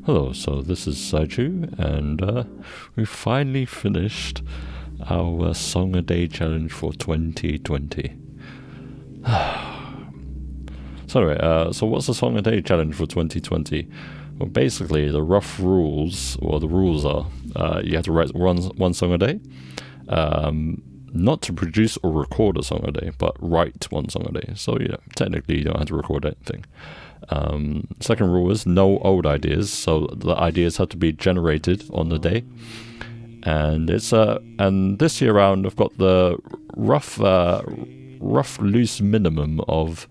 Hello, so this is Saiju, and we finally finished our Song a Day challenge for 2020. So anyway, so what's the Song a Day challenge for 2020? Well, basically, the rough rules, or the rules are, you have to write one song a day, not to produce or record a song a day, but write one song a day. So, technically you don't have to record anything. Second rule is no old ideas, so the ideas have to be generated on the day. And and this year round I've got the rough loose minimum of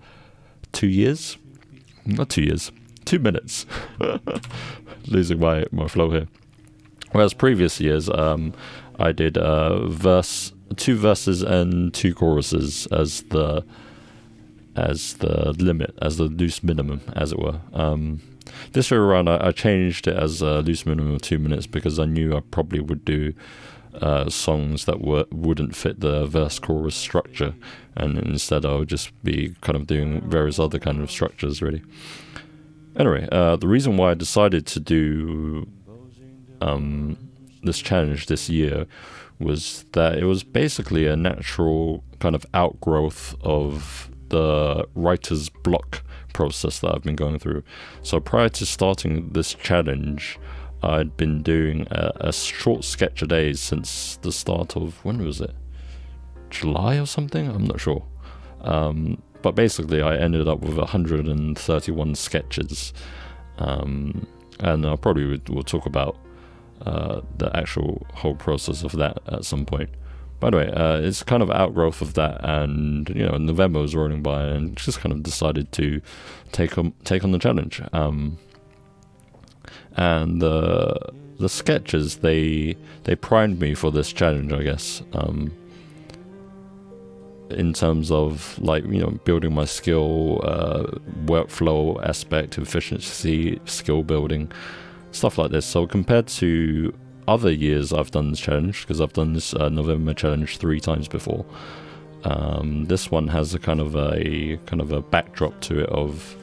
2 years. Not 2 years, 2 minutes. Losing my flow here. Whereas previous years, I did 2 verses and 2 choruses as the limit, as the loose minimum, as it were. This year around, I changed it as a loose minimum of 2 minutes because I knew I probably would do songs that wouldn't fit the verse-chorus structure, and instead I would just be kind of doing various other kind of structures, really. Anyway, the reason why I decided to do this challenge this year was that it was basically a natural kind of outgrowth of the writer's block process that I've been going through. So prior to starting this challenge, I'd been doing a short sketch a day since the start of, when was it? July or something? I'm not sure. But basically I ended up with 131 sketches. And I probably will talk about the actual whole process of that at some point. By the way, it's kind of outgrowth of that, and November was rolling by, and just kind of decided to take on the challenge. And the sketches, they primed me for this challenge, I guess. In terms of building my skill, workflow aspect, efficiency, skill building, stuff like this. So compared to other years I've done this challenge, because I've done this November challenge 3 times before, this one has a kind of a backdrop to it of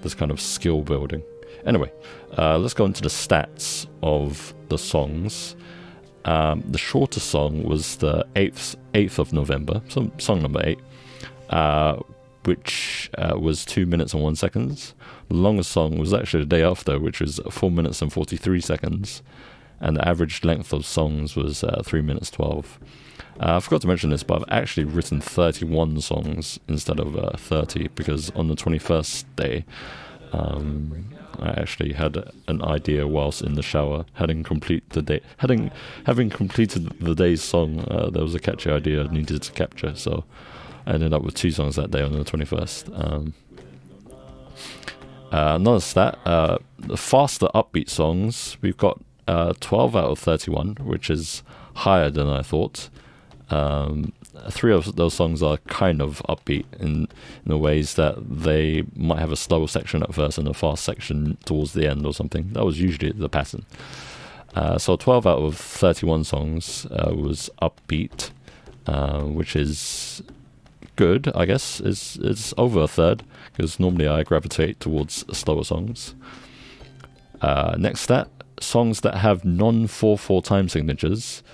this kind of skill building. Anyway, let's go into the stats of the songs. The shortest song was the 8th of November, so song number 8, which was 2 minutes and 1 second. The longest song was actually the day after, which was 4 minutes and 43 seconds. And the average length of songs was 3 minutes 12. I forgot to mention this, but I've actually written 31 songs instead of 30, because on the 21st day, I actually had an idea whilst in the shower, having completed the day's song. There was a catchy idea I needed to capture, so I ended up with 2 songs that day on the 21st. Another stat, the faster upbeat songs, we've got 12 out of 31, which is higher than I thought. 3 of those songs are kind of upbeat in the ways that they might have a slow section at first and a fast section towards the end or something. That was usually the pattern. So 12 out of 31 songs was upbeat, which is good, I guess. It's over a third, because normally I gravitate towards slower songs. Next stat, songs that have non-4/4 time signatures,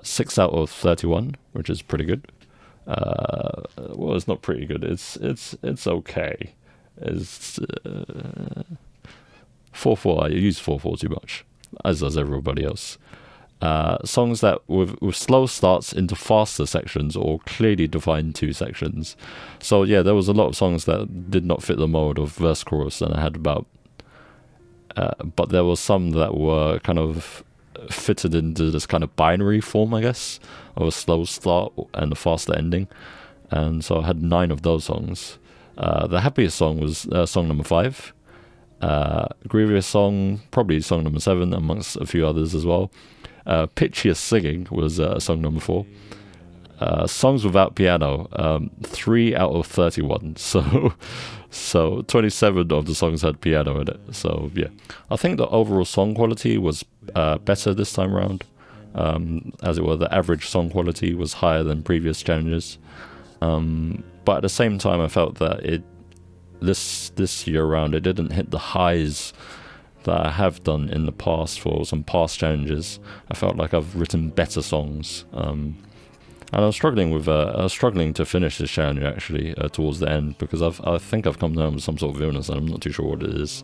6 out of 31, which is pretty good. Well, it's not pretty good. It's okay. It's 4/4. I use 4/4 too much, as does everybody else. Songs that with slow starts into faster sections or clearly defined 2 sections. So yeah, there was a lot of songs that did not fit the mold of verse chorus, and I had about. But there were some that were kind of fitted into this kind of binary form, I guess, of a slow start and a faster ending. And so I had 9 of those songs. The happiest song was song number 5. Grieviest song, probably song number 7, amongst a few others as well. Pitchiest singing was song number 4. Songs without piano, 3 out of 31. So 27 of the songs had piano in it. So yeah, I think the overall song quality was better this time around. As it were, the average song quality was higher than previous challenges. But at the same time, I felt that this year around, it didn't hit the highs that I have done in the past for some past challenges. I felt like I've written better songs. And I was struggling to finish this challenge actually towards the end, because I think I've come down with some sort of illness and I'm not too sure what it is.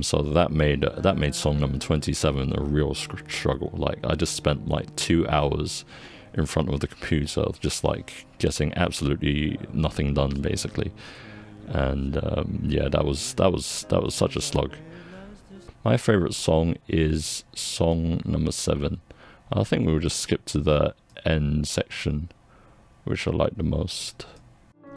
So that made song number 27 a real struggle. Like, I just spent like 2 hours in front of the computer, just like getting absolutely nothing done basically. And yeah, that was such a slug. My favorite song is song number 7. I think we'll just skip to the end section, which I like the most.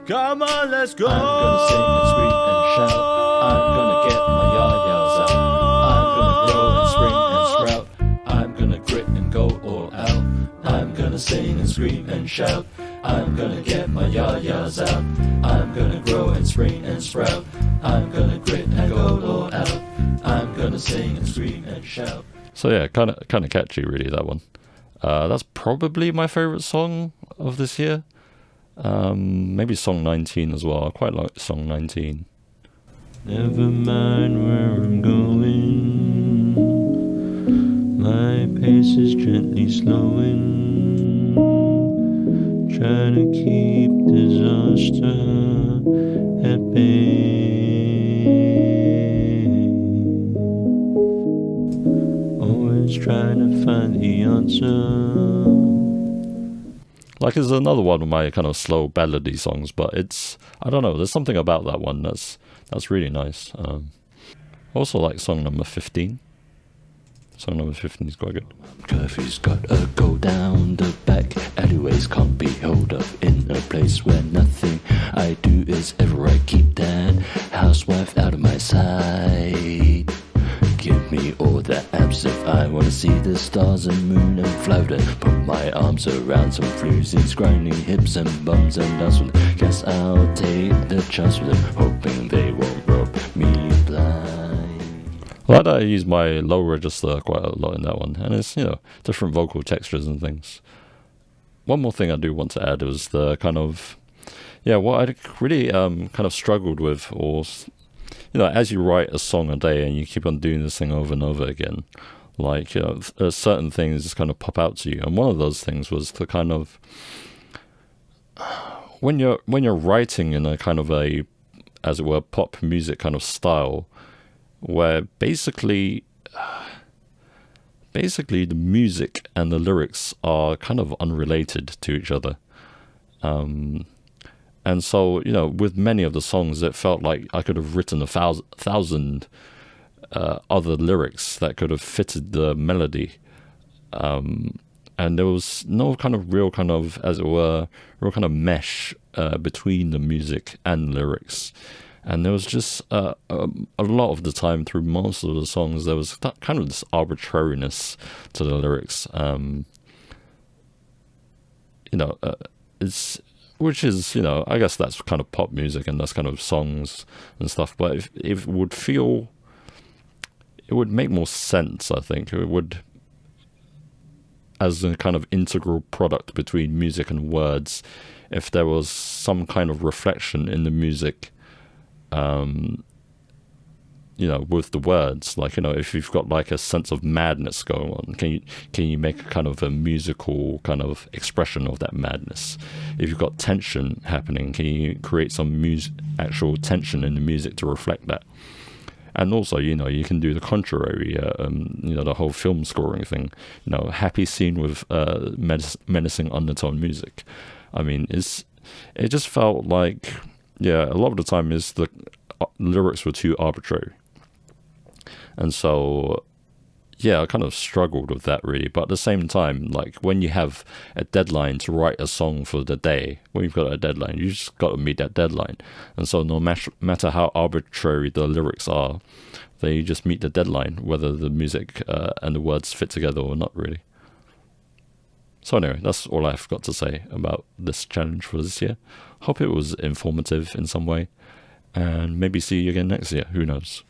Come on, let's go! I'm gonna sing and scream and shout. I'm gonna get my yah-yahs out. I'm gonna grow and spring and sprout. I'm gonna grit and go all out. I'm gonna sing and scream and shout. I'm gonna get my yah-yahs out. I'm gonna grow and spring and sprout. I'm gonna grit and go all out. I'm gonna sing and scream and shout. So yeah, kind of catchy really, that one. That's probably my favorite song of this year. Maybe song 19 as well. I quite like song 19. Never mind where I'm going, my pace is gently slowing, trying to keep disaster at bay, always trying to find the answer. Like, it's another one of my kind of slow ballady songs, but I don't know, there's something about that one that's really nice. Also like song number 15. Song number 15 is quite good. Curfews gotta go down the back alleyways, can't be held up in a place where nothing I do is ever right. Keep that housewife out of my sight. Give me all the abs if I wanna see the stars and moon and flounder. Put my arms around some floozies, grinding hips and bums and dance with them. Guess I'll take the chance with them, hoping they won't rub me blind. I like that I use my low register quite a lot in that one, and it's, different vocal textures and things. One more thing I do want to add is the kind of, what I really kind of struggled with, or as you write a song a day and you keep on doing this thing over and over again, like, certain things just kind of pop out to you. And one of those things was the kind of, when you're writing in a kind of a, as it were, pop music kind of style, where basically the music and the lyrics are kind of unrelated to each other. And so, with many of the songs, it felt like I could have written 1,000 other lyrics that could have fitted the melody. And there was no kind of real kind of, as it were, real kind of mesh between the music and lyrics. And there was just a lot of the time through most of the songs, there was that kind of this arbitrariness to the lyrics. Which is, I guess that's kind of pop music and that's kind of songs and stuff. But if it would make more sense, I think. It would, as a kind of integral product between music and words, if there was some kind of reflection in the music, with the words, like, if you've got like a sense of madness going on, can you make a kind of a musical kind of expression of that madness? If you've got tension happening, can you create some actual tension in the music to reflect that? And also, you can do the contrary, the whole film scoring thing, happy scene with menacing undertone music. I mean, it just felt like, a lot of the time is the lyrics were too arbitrary. And so, I kind of struggled with that really. But at the same time, like, when you have a deadline to write a song for the day, when you've got a deadline, you just got to meet that deadline. And so no matter how arbitrary the lyrics are, they just meet the deadline, whether the music and the words fit together or not really. So anyway, that's all I've got to say about this challenge for this year. Hope it was informative in some way. And maybe see you again next year. Who knows?